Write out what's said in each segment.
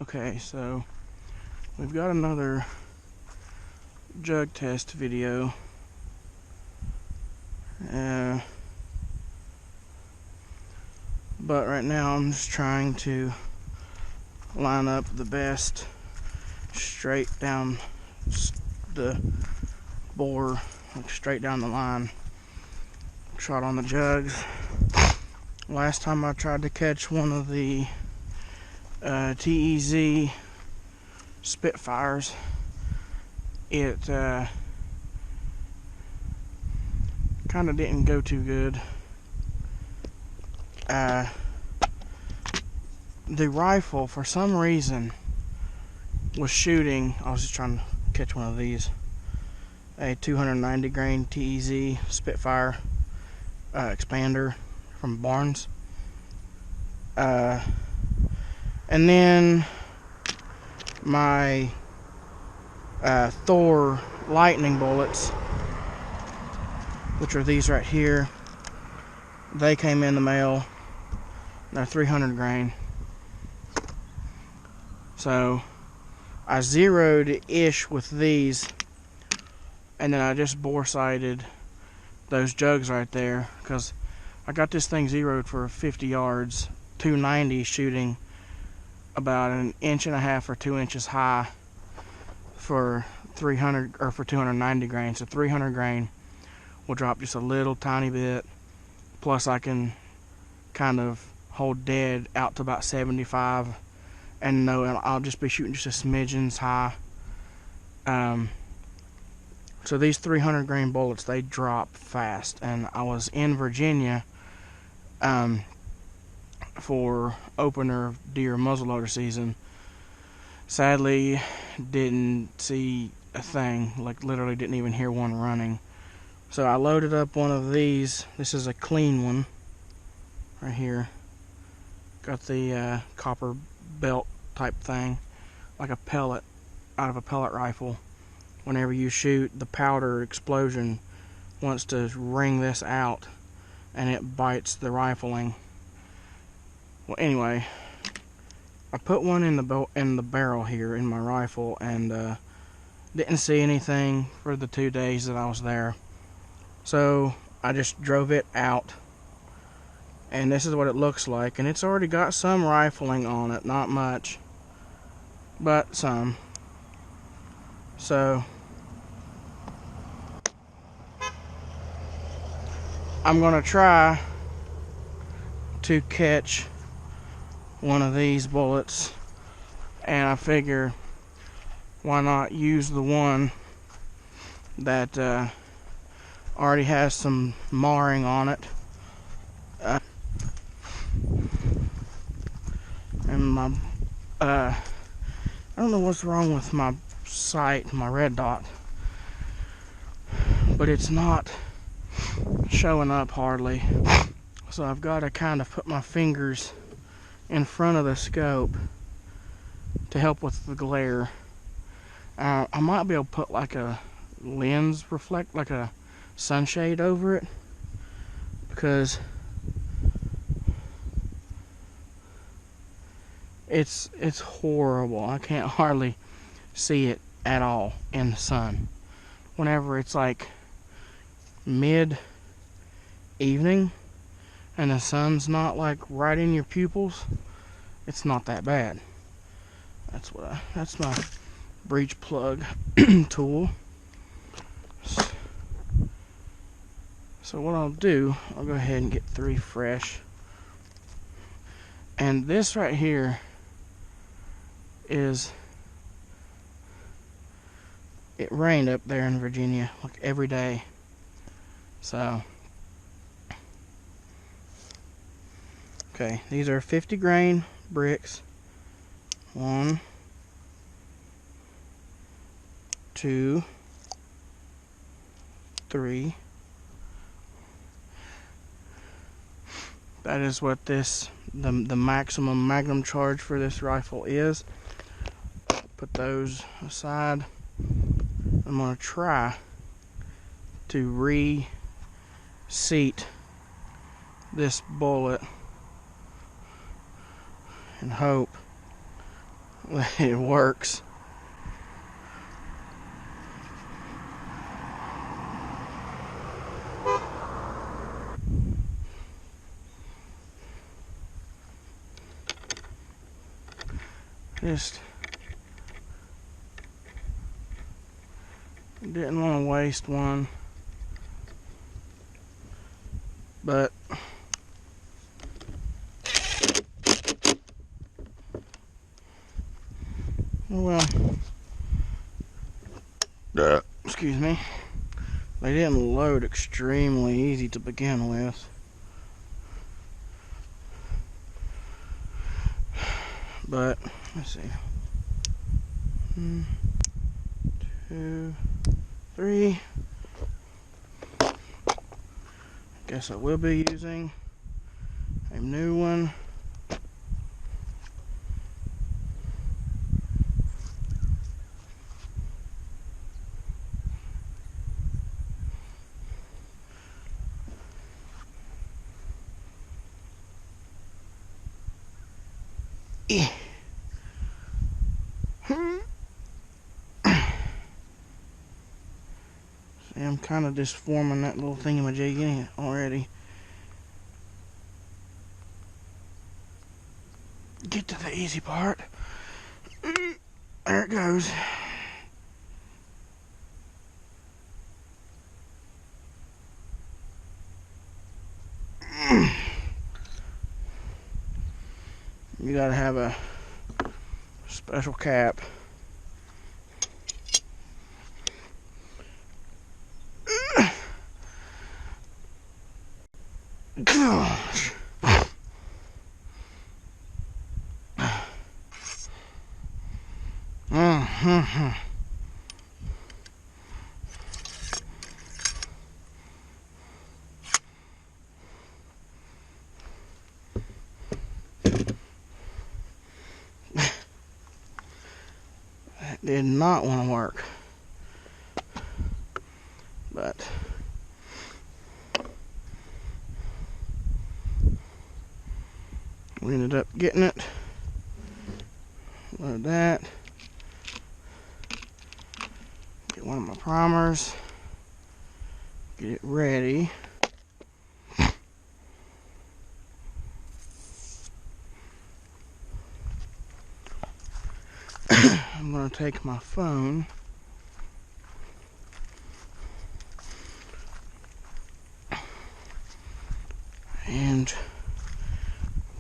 Okay, so we've got another jug test video. But right now I'm just trying to line up the best straight down the bore, like straight down the line shot on the jugs. Last time I tried to catch one of the TEZ Spitfires, it kind of didn't go too good. The rifle, for some reason, was shooting. I was just trying to catch one of these, a 290 grain TEZ Spitfire expander from Barnes, and then my Thor lightning bullets, which are these right here, they came in the mail. They're 300 grain. So I zeroed ish with these, and then I just bore sighted those jugs right there, because I got this thing zeroed for 50 yards, 290, shooting about an inch and a half or 2 inches high for 300 or for 290 grain. So 300 grain will drop just a little tiny bit. Plus I can kind of hold dead out to about 75, and no, I'll just be shooting just a smidgens high. So these 300 grain bullets, they drop fast, and I was in Virginia for opener deer muzzleloader season. Sadly, didn't see a thing, like literally didn't even hear one running. So I loaded up one of these. This is a clean one right here. Got the copper belt type thing, like a pellet out of a pellet rifle. Whenever you shoot, the powder explosion wants to wring this out, and it bites the rifling. Well, anyway, I put one in the barrel here in my rifle, and didn't see anything for the 2 days that I was there. So I just drove it out, and this is what it looks like. And it's already got some rifling on it, not much, but some. So I'm gonna try to catch one of these bullets, and I figure why not use the one that already has some marring on it. And my I don't know what's wrong with my sight, my red dot, but it's not showing up hardly. So I've got to kind of put my fingers in front of the scope to help with the glare. I might be able to put like a lens like a sunshade over it, because it's horrible. I can't hardly see it at all in the sun. Whenever it's like mid evening and the sun's not like right in your pupils, it's not that bad. That's my breech plug tool. So what I'll do, I'll go ahead and get 3 fresh. And this right here is, it rained up there in Virginia like every day. So okay, these are 50 grain bricks. 1, 2, 3. That is what this the maximum magnum charge for this rifle is. Put those aside. I'm going to try to reseat this bullet and hope It works. Just didn't want to waste one, but well, excuse me, they didn't load extremely easy to begin with. But let's see, 1, 2, 3. Guess I will be using a new one. See, I'm kind of just forming that little thingamajig in it already. Get to the easy part. There it goes. You gotta have a special cap. Gosh. That did not want to work, but we ended up getting it. Load that. Get one of my primers. Get it ready. I'm going to take my phone and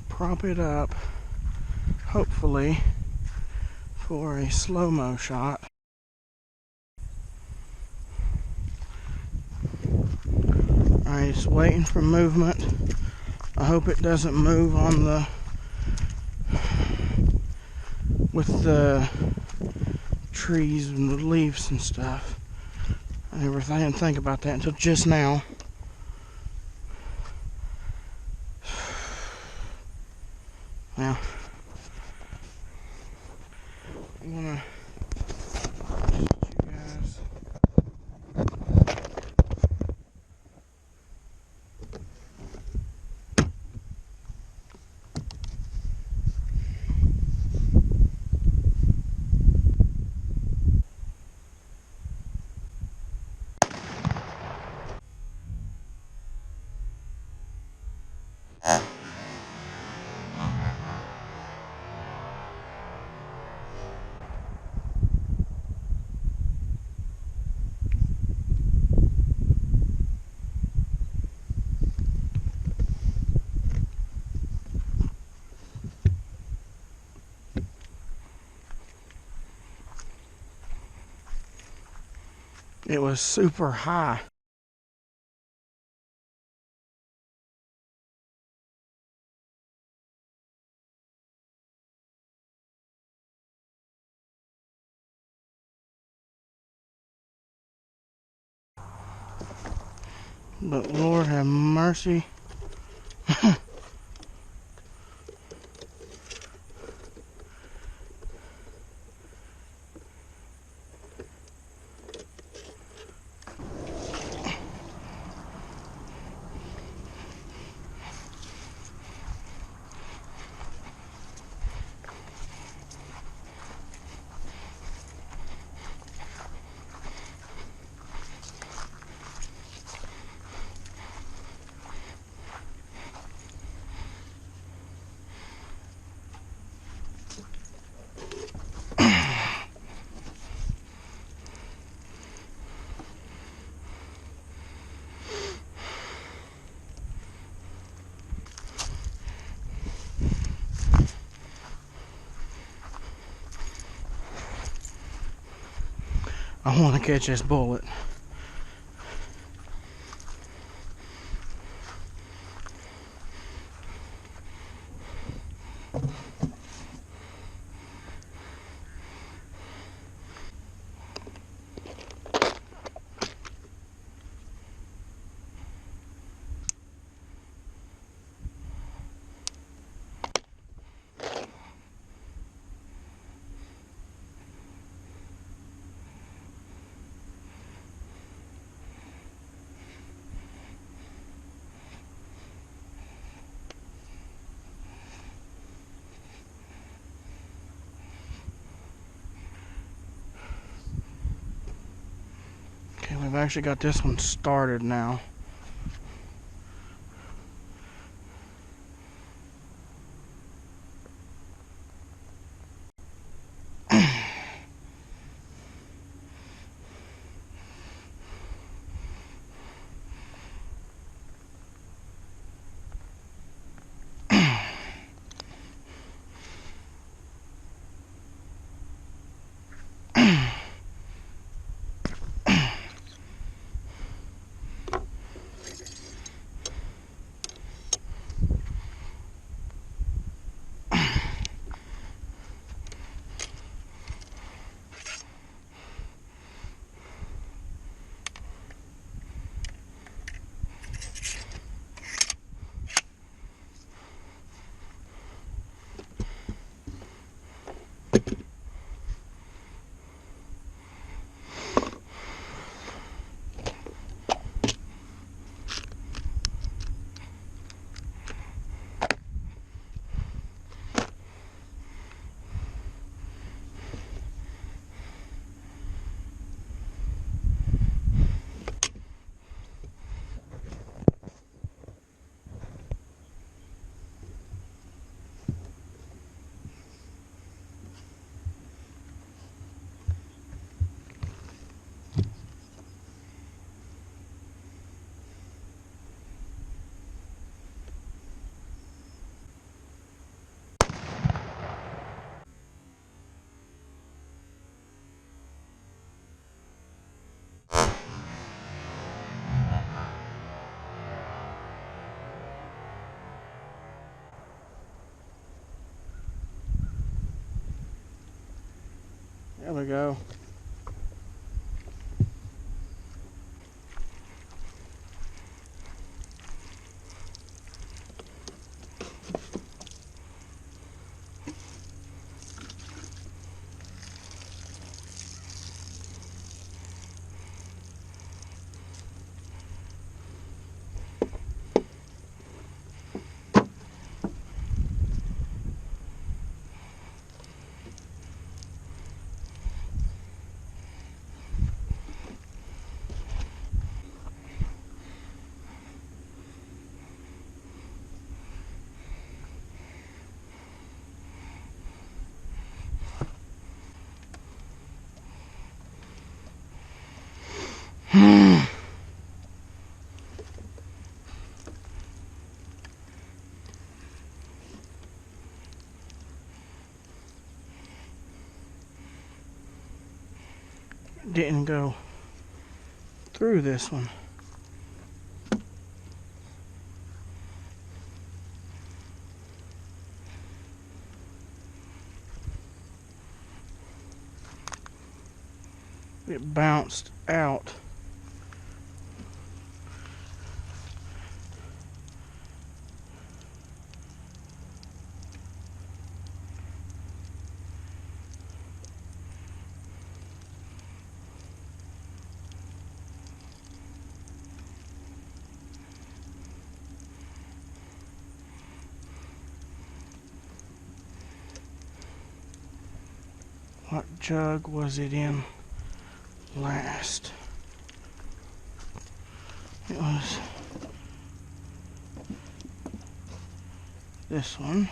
prop it up, hopefully for a slow-mo shot. Alright, just waiting for movement. I hope it doesn't move on the with the trees and the leaves and stuff. I didn't think about that until just now. Now, I'm gonna teach you guys. It was super high. But Lord have mercy. I want to catch this bullet. Okay, we've actually got this one started now. There we go. Didn't go through this one. It bounced out. What jug was it in last? It was this one.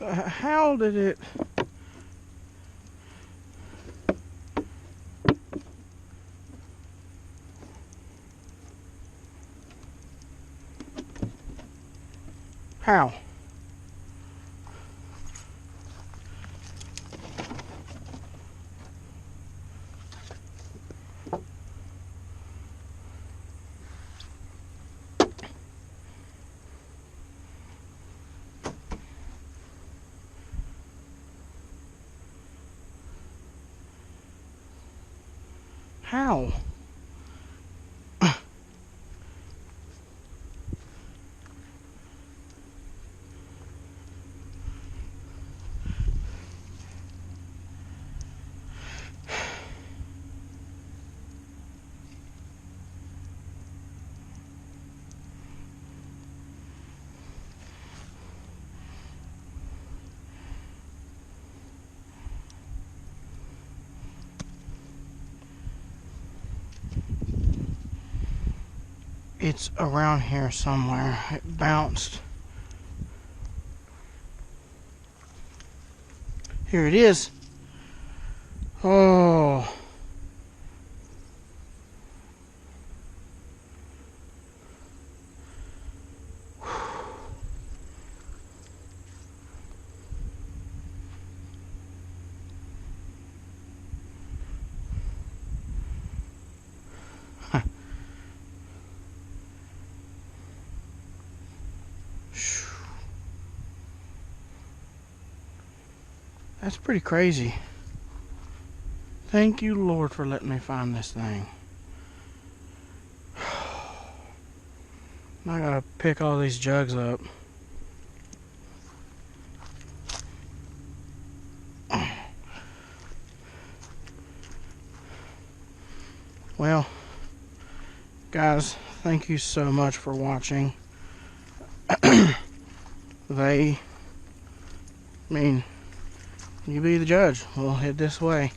So how did it... How? How? It's around here somewhere. It bounced. Here it is. Oh. That's pretty crazy. Thank you, Lord, for letting me find this thing. I gotta pick all these jugs up. Well, guys, thank you so much for watching. You be the judge. We'll head this way.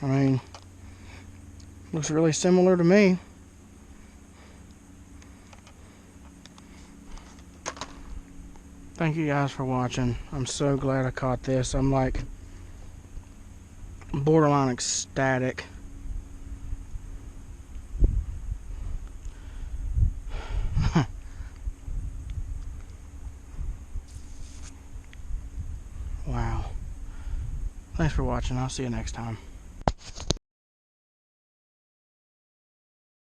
I mean, looks really similar to me. Thank you guys for watching. I'm so glad I caught this. I'm like borderline ecstatic. Wow. Thanks for watching. I'll see you next time.